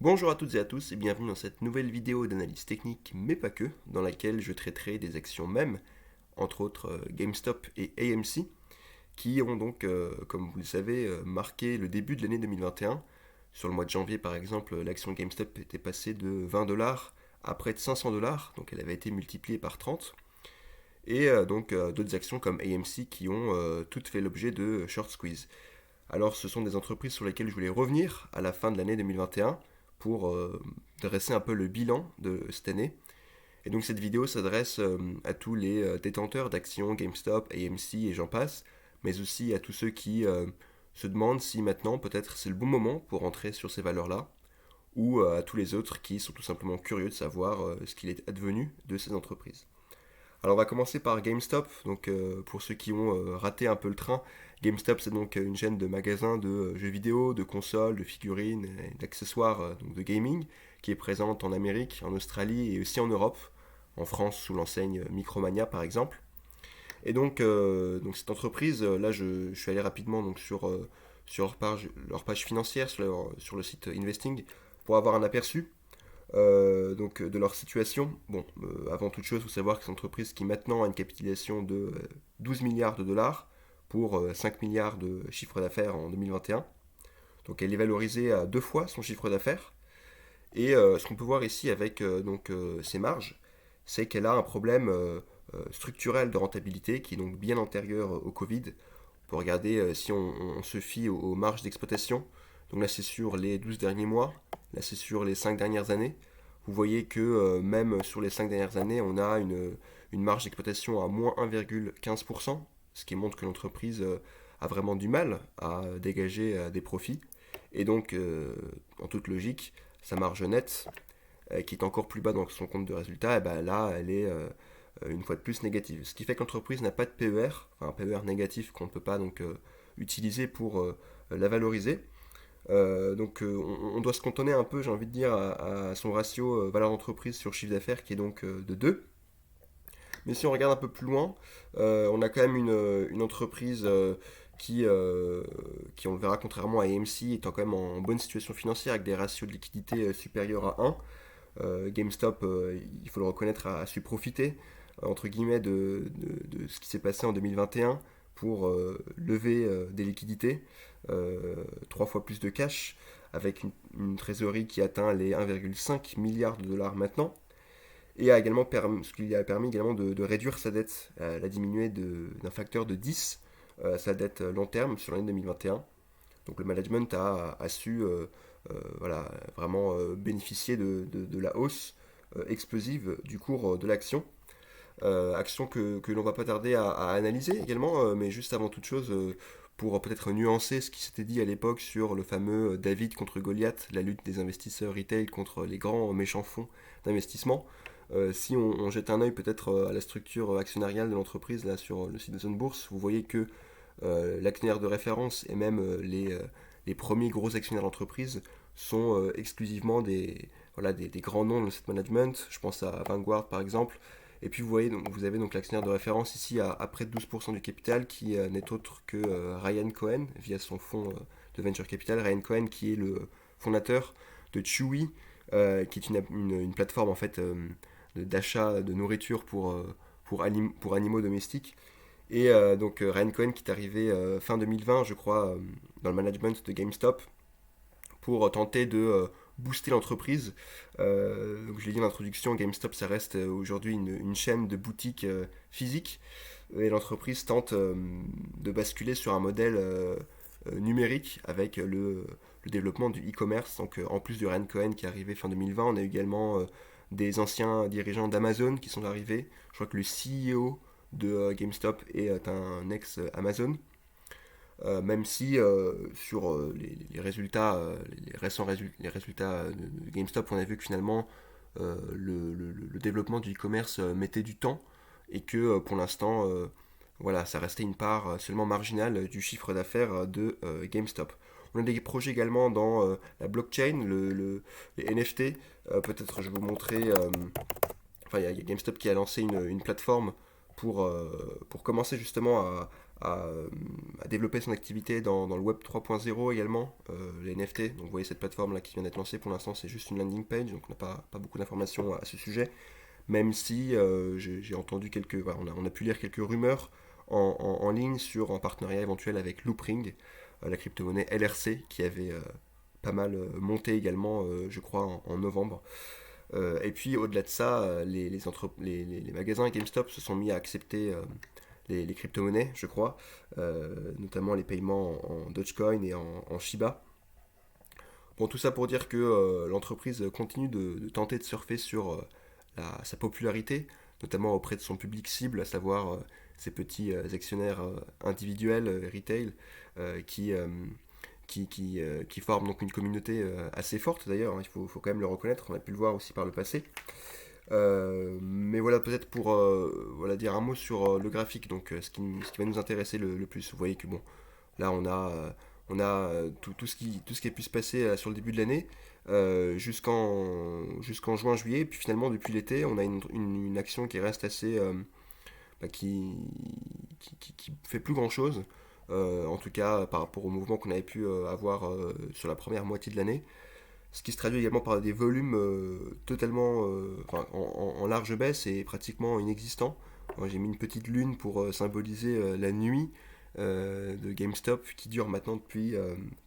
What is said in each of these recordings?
Bonjour à toutes et à tous et bienvenue dans cette nouvelle vidéo d'analyse technique, mais pas que, dans laquelle je traiterai des actions mêmes, entre autres GameStop et AMC, qui ont donc, comme vous le savez, marqué le début de l'année 2021. Sur le mois de janvier, par exemple, l'action GameStop était passée de 20 dollars à près de 500 dollars, donc elle avait été multipliée par 30. Et d'autres actions comme AMC qui ont toutes fait l'objet de short squeeze. Alors ce sont des entreprises sur lesquelles je voulais revenir à la fin de l'année 2021 pour dresser un peu le bilan de cette année. Et donc cette vidéo s'adresse à tous les détenteurs d'actions GameStop, AMC et j'en passe, mais aussi à tous ceux qui se demandent si maintenant peut-être c'est le bon moment pour entrer sur ces valeurs-là, ou à tous les autres qui sont tout simplement curieux de savoir ce qu'il est advenu de ces entreprises. Alors on va commencer par GameStop. Donc pour ceux qui ont raté un peu le train, GameStop c'est donc une chaîne de magasins de jeux vidéo, de consoles, de figurines, et d'accessoires donc de gaming qui est présente en Amérique, en Australie et aussi en Europe, en France sous l'enseigne Micromania par exemple. Et donc cette entreprise, là je suis allé rapidement donc sur leur page financière, sur le site Investing, pour avoir un aperçu de leur situation. Bon, avant toute chose, il faut savoir que c'est une entreprise qui maintenant a une capitalisation de 12 milliards de dollars pour 5 milliards de chiffre d'affaires en 2021. Donc elle est valorisée à deux fois son chiffre d'affaires. Et ce qu'on peut voir ici avec ses marges, c'est qu'elle a un problème structurel de rentabilité qui est donc bien antérieur au Covid. On peut regarder si on se fie aux marges d'exploitation. Donc là c'est sur les 12 derniers mois, là c'est sur les 5 dernières années. Vous voyez que même sur les 5 dernières années, on a une marge d'exploitation à moins 1,15%, ce qui montre que l'entreprise a vraiment du mal à dégager des profits. Et donc, en toute logique, sa marge nette, qui est encore plus bas dans son compte de résultat, et ben là, elle est une fois de plus négative. Ce qui fait que l'entreprise n'a pas de PER, enfin un PER négatif qu'on ne peut pas utiliser pour la valoriser. On doit se cantonner un peu, j'ai envie de dire, à son ratio valeur d'entreprise sur chiffre d'affaires qui est donc de 2. Mais si on regarde un peu plus loin, on a quand même une entreprise qui, on le verra contrairement à AMC, étant quand même en bonne situation financière avec des ratios de liquidité supérieurs à 1. GameStop, il faut le reconnaître, a su profiter, entre guillemets, de ce qui s'est passé en 2021 pour lever des liquidités, trois fois plus de cash, avec une trésorerie qui atteint les 1,5 milliard de dollars maintenant, et ce qui lui a permis également de réduire sa dette. Elle a diminué d'un facteur de 10 sa dette long terme sur l'année 2021. Donc le management a su voilà, vraiment bénéficier de la hausse explosive du cours de l'action. Action que l'on va pas tarder à analyser également, mais juste avant toute chose, pour peut-être nuancer ce qui s'était dit à l'époque sur le fameux David contre Goliath, la lutte des investisseurs retail contre les grands méchants fonds d'investissement. Si on jette un œil peut-être à la structure actionnariale de l'entreprise là sur le site de Zone Bourse, vous voyez que l'actionnaire de référence et même les premiers gros actionnaires d'entreprise sont exclusivement voilà, des grands noms de cette management. Je pense à Vanguard par exemple. Et puis vous voyez, donc, vous avez donc l'actionnaire de référence ici à près de 12% du capital qui n'est autre que Ryan Cohen via son fonds de venture capital. Ryan Cohen qui est le fondateur de Chewy, qui est une plateforme en fait d'achat de nourriture pour animaux domestiques. Et Ryan Cohen qui est arrivé fin 2020, je crois, dans le management de GameStop pour tenter de booster l'entreprise. Donc je l'ai dit en introduction, GameStop ça reste aujourd'hui une chaîne de boutiques physiques et l'entreprise tente de basculer sur un modèle numérique avec le développement du e-commerce. Donc en plus de Ryan Cohen qui est arrivé fin 2020, on a également des anciens dirigeants d'Amazon qui sont arrivés. Je crois que le CEO de GameStop est un ex-Amazon. Même si sur les résultats, les résultats de GameStop, on a vu que finalement le développement du e-commerce mettait du temps et que pour l'instant, voilà, ça restait une part seulement marginale du chiffre d'affaires de GameStop. On a des projets également dans la blockchain, les NFT. Peut-être je vais vous montrer. Enfin, il y a GameStop qui a lancé une plateforme pour commencer justement à développer son activité dans le Web 3.0 également, les NFT. Donc vous voyez cette plateforme là qui vient d'être lancée, pour l'instant c'est juste une landing page, donc on n'a pas beaucoup d'informations à ce sujet, même si j'ai entendu voilà, on a pu lire quelques rumeurs en ligne sur un partenariat éventuel avec Loopring, la crypto-monnaie LRC, qui avait pas mal monté également, je crois, en novembre. Et puis au-delà de ça, les magasins GameStop se sont mis à accepter les crypto-monnaies, je crois, notamment les paiements en Dogecoin et en Shiba. Bon, tout ça pour dire que l'entreprise continue de tenter de surfer sur sa popularité, notamment auprès de son public cible, à savoir ces petits actionnaires individuels, retail, qui, qui forment donc une communauté assez forte d'ailleurs, hein, faut quand même le reconnaître, on a pu le voir aussi par le passé. Mais voilà, peut-être pour voilà, dire un mot sur le graphique, donc ce qui va nous intéresser le plus. Vous voyez que bon, là on a tout ce qui a pu se passer sur le début de l'année jusqu'en juin-juillet, puis finalement depuis l'été, on a une action qui reste assez, bah, qui fait plus grand-chose, en tout cas par rapport au mouvement qu'on avait pu avoir sur la première moitié de l'année. Ce qui se traduit également par des volumes totalement en large baisse et pratiquement inexistants. Moi, j'ai mis une petite lune pour symboliser la nuit de GameStop qui dure maintenant depuis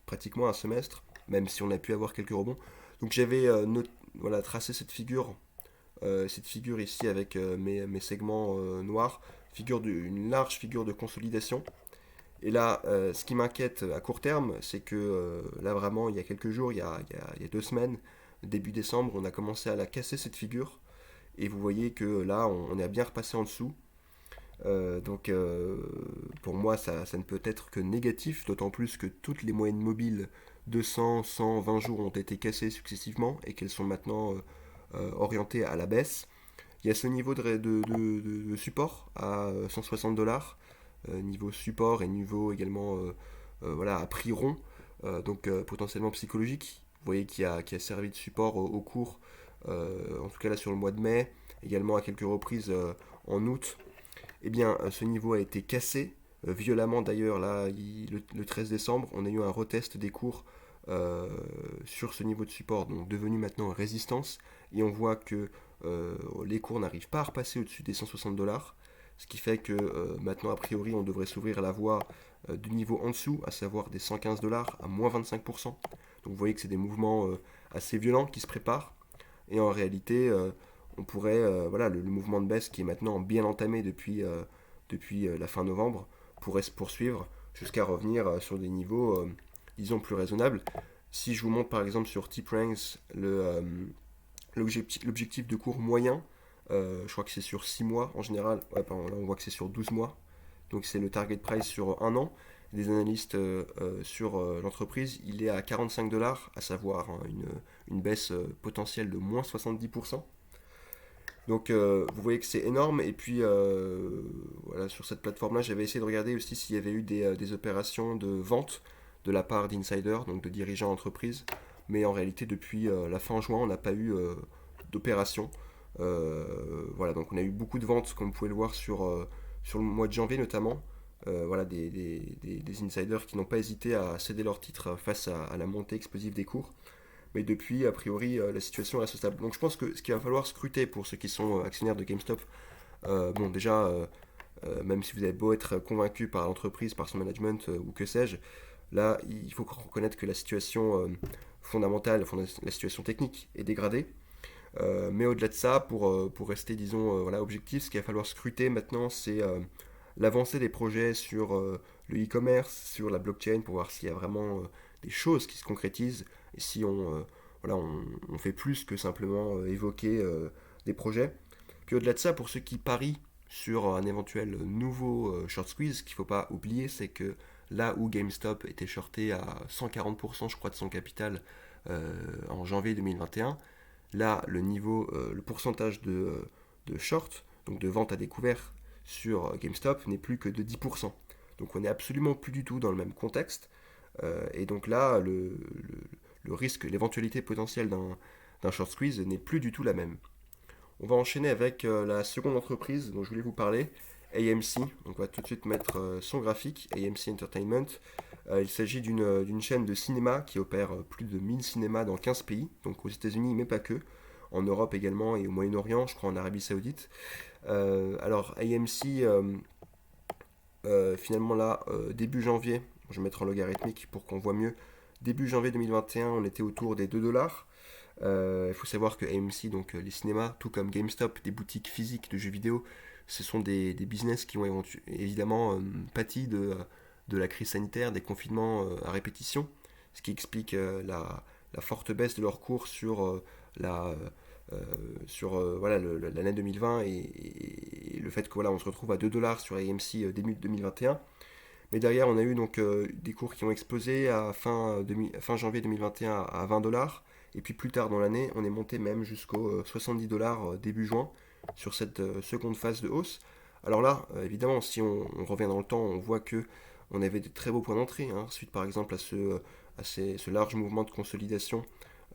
pratiquement un semestre, même si on a pu avoir quelques rebonds. Donc j'avais voilà, tracé cette figure ici avec mes segments noirs, une large figure de consolidation. Et là, ce qui m'inquiète à court terme, c'est que là vraiment, il y a quelques jours, il y a 2 semaines, début décembre, on a commencé à la casser cette figure. Et vous voyez que là, on est bien repassé en dessous. Donc pour moi, ça ne peut être que négatif, d'autant plus que toutes les moyennes mobiles de 100, 120 jours ont été cassées successivement et qu'elles sont maintenant orientées à la baisse. Il y a ce niveau de support à 160 $, niveau support et niveau également voilà, à prix rond, donc potentiellement psychologique. Vous voyez qui a servi de support au cours, en tout cas là sur le mois de mai, également à quelques reprises en août. Eh bien, ce niveau a été cassé, violemment d'ailleurs, là, le 13 décembre, on a eu un retest des cours sur ce niveau de support, donc devenu maintenant résistance, et on voit que les cours n'arrivent pas à repasser au-dessus des 160 $, ce qui fait que maintenant, a priori, on devrait s'ouvrir la voie du niveau en dessous, à savoir des 115 $ à moins 25%. Donc vous voyez que c'est des mouvements assez violents qui se préparent, et en réalité, on pourrait, voilà, le mouvement de baisse qui est maintenant bien entamé depuis la fin novembre, pourrait se poursuivre jusqu'à revenir sur des niveaux, disons, plus raisonnables. Si je vous montre par exemple sur TipRanks l'objectif de cours moyen, je crois que c'est sur 6 mois en général, ouais, pardon, là on voit que c'est sur 12 mois, donc c'est le target price sur un an. Des analystes sur l'entreprise, il est à 45 $, à savoir hein, une baisse potentielle de moins 70%. Donc vous voyez que c'est énorme. Et puis voilà, sur cette plateforme-là, j'avais essayé de regarder aussi s'il y avait eu des opérations de vente de la part d'insiders, donc de dirigeants d'entreprise. Mais en réalité, depuis la fin juin, on n'a pas eu d'opération. Voilà, donc on a eu beaucoup de ventes, comme vous pouvez le voir sur le mois de janvier notamment. Voilà, des insiders qui n'ont pas hésité à céder leurs titres face à la montée explosive des cours. Mais depuis, a priori, la situation reste stable. Donc je pense que ce qu'il va falloir scruter pour ceux qui sont actionnaires de GameStop, bon déjà, même si vous avez beau être convaincu par l'entreprise, par son management ou que sais-je, là, il faut reconnaître que la situation fondamentale, la situation technique est dégradée. Mais au-delà de ça, pour rester, disons, voilà, objectif, ce qu'il va falloir scruter maintenant, c'est l'avancée des projets sur le e-commerce, sur la blockchain, pour voir s'il y a vraiment des choses qui se concrétisent et si voilà, on fait plus que simplement évoquer des projets. Puis au-delà de ça, pour ceux qui parient sur un éventuel nouveau short squeeze, ce qu'il ne faut pas oublier, c'est que là où GameStop était shorté à 140%, je crois, de son capital en janvier 2021, là, le pourcentage de short, donc de vente à découvert sur GameStop, n'est plus que de 10%. Donc on n'est absolument plus du tout dans le même contexte. Et donc là, le risque, l'éventualité potentielle d'un short squeeze n'est plus du tout la même. On va enchaîner avec la seconde entreprise dont je voulais vous parler, AMC. Donc on va tout de suite mettre son graphique, AMC Entertainment. Il s'agit d'une chaîne de cinéma qui opère plus de 1000 cinémas dans 15 pays, donc aux États-Unis, mais pas que, en Europe également et au Moyen-Orient, je crois en Arabie Saoudite. Alors AMC, finalement là, début janvier, je vais mettre en logarithmique pour qu'on voit mieux, début janvier 2021, on était autour des 2 dollars. Il faut savoir que AMC, donc les cinémas, tout comme GameStop, des boutiques physiques de jeux vidéo, ce sont des business qui ont évidemment pâti de la crise sanitaire, des confinements à répétition, ce qui explique la forte baisse de leur cours la, voilà, l'année 2020 et le fait que voilà, on se retrouve à 2 dollars sur AMC début 2021. Mais derrière, on a eu donc des cours qui ont explosé à fin janvier 2021 à 20 dollars. Et puis plus tard dans l'année, on est monté même jusqu'aux 70 dollars début juin sur cette seconde phase de hausse. Alors là, évidemment, si on revient dans le temps, on voit que on avait de très beaux points d'entrée, hein, suite par exemple à ce large mouvement de consolidation.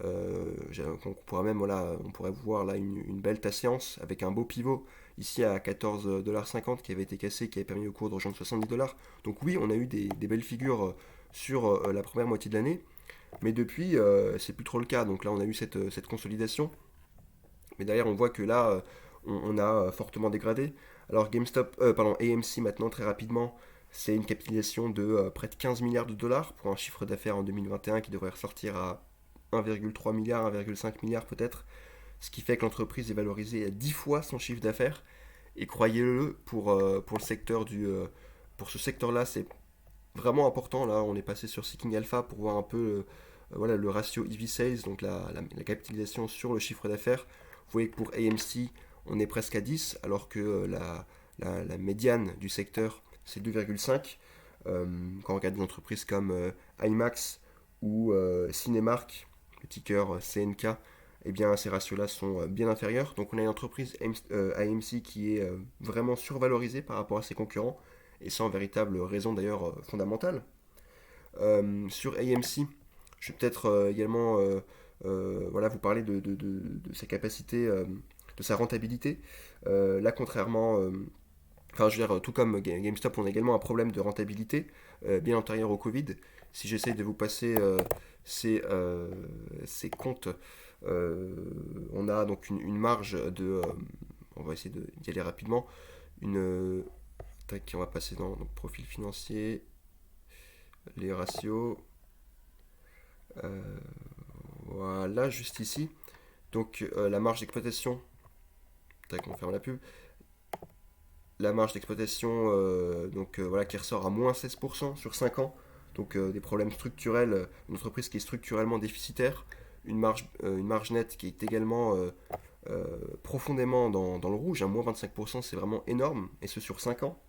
On pourrait même, voilà, on pourrait voir là une belle séance avec un beau pivot ici à 14,50$ qui avait été cassé, qui avait permis au cours de rejoindre 70 dollars. Donc oui, on a eu des belles figures sur la première moitié de l'année, mais depuis, c'est plus trop le cas. Donc là, on a eu cette consolidation, mais derrière, on voit que là, on a fortement dégradé. Alors AMC maintenant, très rapidement, c'est une capitalisation de près de 15 milliards de dollars pour un chiffre d'affaires en 2021 qui devrait ressortir à 1,3 milliard, 1,5 milliard peut-être, ce qui fait que l'entreprise est valorisée à 10 fois son chiffre d'affaires. Et croyez-le, pour le secteur pour ce secteur-là, c'est vraiment important. Là, on est passé sur Seeking Alpha pour voir un peu voilà, le ratio EV-Sales, donc la capitalisation sur le chiffre d'affaires. Vous voyez que pour AMC, on est presque à 10, alors que la médiane du secteur, c'est 2,5. Quand on regarde des entreprises comme IMAX ou Cinemark, le ticker CNK, eh bien ces ratios-là sont bien inférieurs. Donc on a une entreprise AMC qui est vraiment survalorisée par rapport à ses concurrents, et sans véritable raison d'ailleurs fondamentale. Sur AMC, je vais peut-être également voilà, vous parler de sa capacité, de sa rentabilité. Là, contrairement, enfin, je veux dire, tout comme GameStop, on a également un problème de rentabilité bien antérieur au Covid. Si j'essaye de vous passer ces comptes, on a donc une marge on va essayer d'y aller rapidement. Tac, on va passer dans le profil financier, les ratios. Euh, voilà, juste ici. Donc la marge d'exploitation, tac, on ferme la pub. La marge d'exploitation voilà, qui ressort à moins 16% sur 5 ans. Donc des problèmes structurels, une entreprise qui est structurellement déficitaire, une marge nette qui est également profondément dans le rouge, à moins 25%, c'est vraiment énorme, et ce sur 5 ans.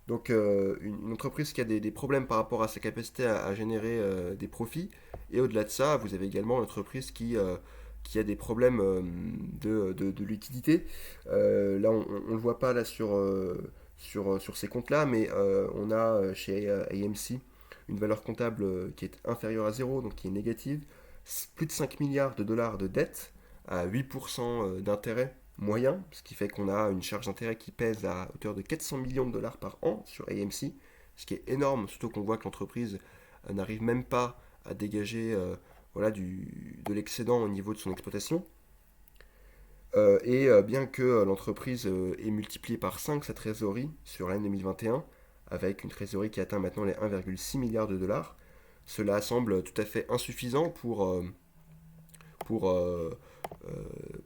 Donc une entreprise qui a des problèmes par rapport à sa capacité à générer des profits. Et au-delà de ça, vous avez également une entreprise qui a des problèmes de liquidité. Là, on ne le voit pas là sur ces comptes-là, mais on a chez AMC une valeur comptable qui est inférieure à zéro, donc qui est négative. Plus de 5 milliards de dollars de dette à 8% d'intérêt moyen, ce qui fait qu'on a une charge d'intérêt qui pèse à hauteur de 400 millions de dollars par an sur AMC, ce qui est énorme, surtout qu'on voit que l'entreprise n'arrive même pas à dégager voilà, de l'excédent au niveau de son exploitation. Bien que l'entreprise ait multiplié par 5 sa trésorerie sur l'année 2021, avec une trésorerie qui atteint maintenant les 1,6 milliard de dollars, cela semble tout à fait insuffisant pour, euh,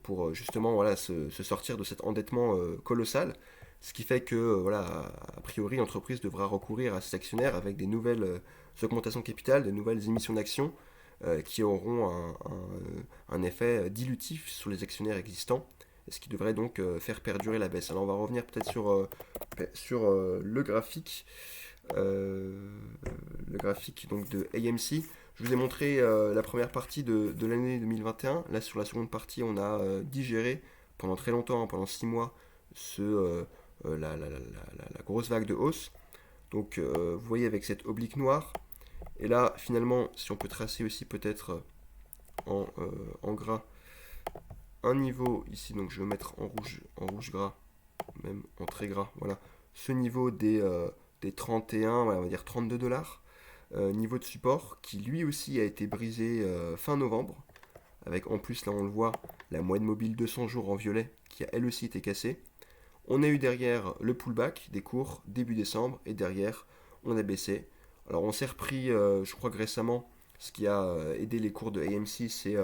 pour justement voilà, se sortir de cet endettement colossal. Ce qui fait que, voilà, a priori, l'entreprise devra recourir à ses actionnaires avec des nouvelles augmentations de capital, de nouvelles émissions d'actions qui auront un effet dilutif sur les actionnaires existants, et ce qui devrait donc faire perdurer la baisse. Alors on va revenir peut-être sur le graphique donc de AMC. Je vous ai montré la première partie de l'année 2021. Là, sur la seconde partie, on a digéré pendant très longtemps, hein, pendant 6 mois, la grosse vague de hausse. Donc, vous voyez avec cette oblique noire. Et là, finalement, si on peut tracer aussi peut-être en gras un niveau ici, donc je vais mettre en rouge gras même en très gras, voilà, ce niveau des 31, ouais, on va dire 32 dollars. Niveau de support qui lui aussi a été brisé fin novembre, avec en plus là on le voit, la moyenne mobile 200 jours en violet qui a elle aussi été cassée. On a eu derrière le pullback des cours début décembre et derrière on a baissé. Alors on s'est repris, je crois que récemment, ce qui a aidé les cours de AMC, c'est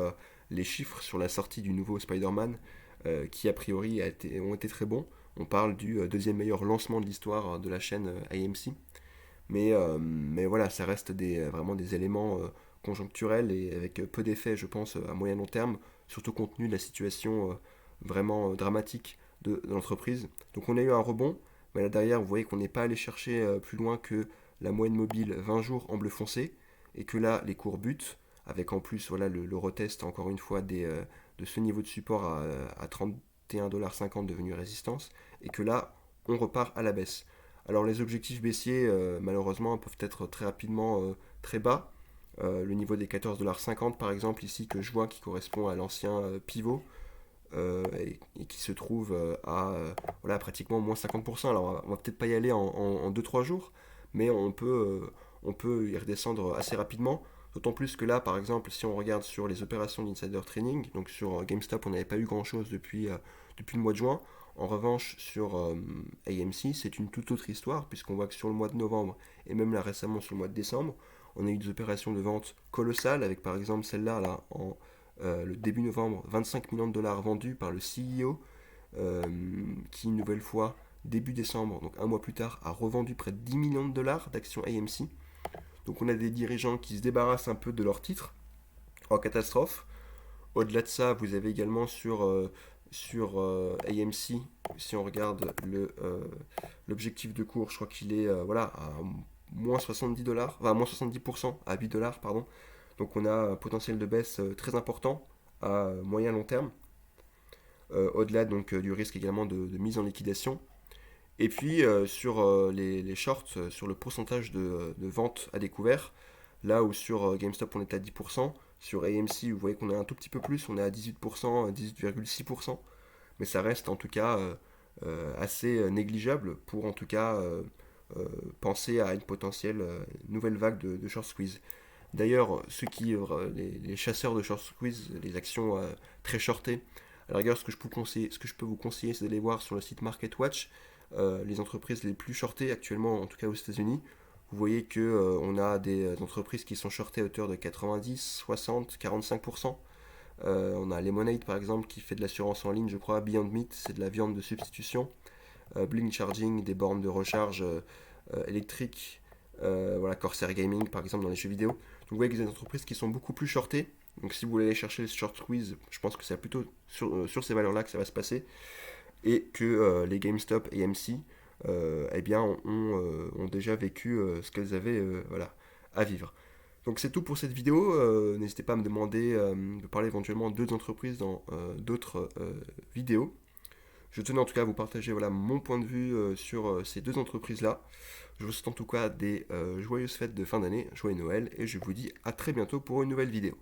les chiffres sur la sortie du nouveau Spider-Man qui a priori ont été très bons. On parle du deuxième meilleur lancement de l'histoire de la chaîne AMC. Mais voilà, ça reste vraiment des éléments conjoncturels et avec peu d'effets, je pense, à moyen long terme, surtout compte tenu de la situation vraiment dramatique de l'entreprise. Donc on a eu un rebond, mais là derrière, vous voyez qu'on n'est pas allé chercher plus loin que la moyenne mobile 20 jours en bleu foncé, et que là, les cours butent, avec en plus voilà, le retest, encore une fois, de ce niveau de support à 31,50$ devenu résistance, et que là, on repart à la baisse. Alors les objectifs baissiers, malheureusement, peuvent être très rapidement très bas. Le niveau des 14,50$ par exemple, ici, que je vois, qui correspond à l'ancien pivot, et qui se trouve voilà, pratiquement moins 50%. Alors on va peut-être pas y aller en 2-3 jours, mais on peut y redescendre assez rapidement. D'autant plus que là, par exemple, si on regarde sur les opérations d'insider trading, donc sur GameStop, on n'avait pas eu grand-chose depuis le mois de juin. En revanche, sur AMC, c'est une toute autre histoire, puisqu'on voit que sur le mois de novembre, et même là récemment sur le mois de décembre, on a eu des opérations de vente colossales, avec par exemple celle-là, là, en le début novembre, 25 millions de dollars vendus par le CEO, qui une nouvelle fois, début décembre, donc un mois plus tard, a revendu près de 10 millions de dollars d'actions AMC. Donc on a des dirigeants qui se débarrassent un peu de leurs titres en catastrophe. Au-delà de ça, vous avez également sur AMC, si on regarde l'objectif de cours, je crois qu'il est voilà, à moins 70$, enfin moins 70% à 8$, pardon. Donc on a un potentiel de baisse très important à moyen long terme, au-delà donc du risque également de mise en liquidation. Et puis sur les shorts, sur le pourcentage de vente à découvert, là où sur GameStop on est à 10%, sur AMC vous voyez qu'on est un tout petit peu plus, on est à 18%, 18,6%, mais ça reste en tout cas assez négligeable pour en tout cas penser à une potentielle nouvelle vague de short squeeze. D'ailleurs, les chasseurs de short squeeze, les actions très shortées, à la rigueur, ce que je peux vous conseiller, c'est d'aller voir sur le site MarketWatch les entreprises les plus shortées actuellement, en tout cas aux États-Unis. Vous voyez que on a des entreprises qui sont shortées à hauteur de 90, 60, 45%. On a Lemonade par exemple qui fait de l'assurance en ligne, je crois. Beyond Meat, c'est de la viande de substitution. Blink Charging, des bornes de recharge électriques. Voilà, Corsair Gaming par exemple dans les jeux vidéo. Donc vous voyez que des entreprises qui sont beaucoup plus shortées. Donc si vous voulez aller chercher les short squeeze, je pense que c'est plutôt sur ces valeurs-là que ça va se passer. Et que les GameStop et AMC eh bien, ont déjà vécu ce qu'elles avaient voilà, à vivre. Donc c'est tout pour cette vidéo. N'hésitez pas à me demander de parler éventuellement d'autres entreprises dans d'autres vidéos. Je tenais en tout cas à vous partager voilà, mon point de vue sur ces deux entreprises-là. Je vous souhaite en tout cas des joyeuses fêtes de fin d'année, joyeux Noël, et je vous dis à très bientôt pour une nouvelle vidéo.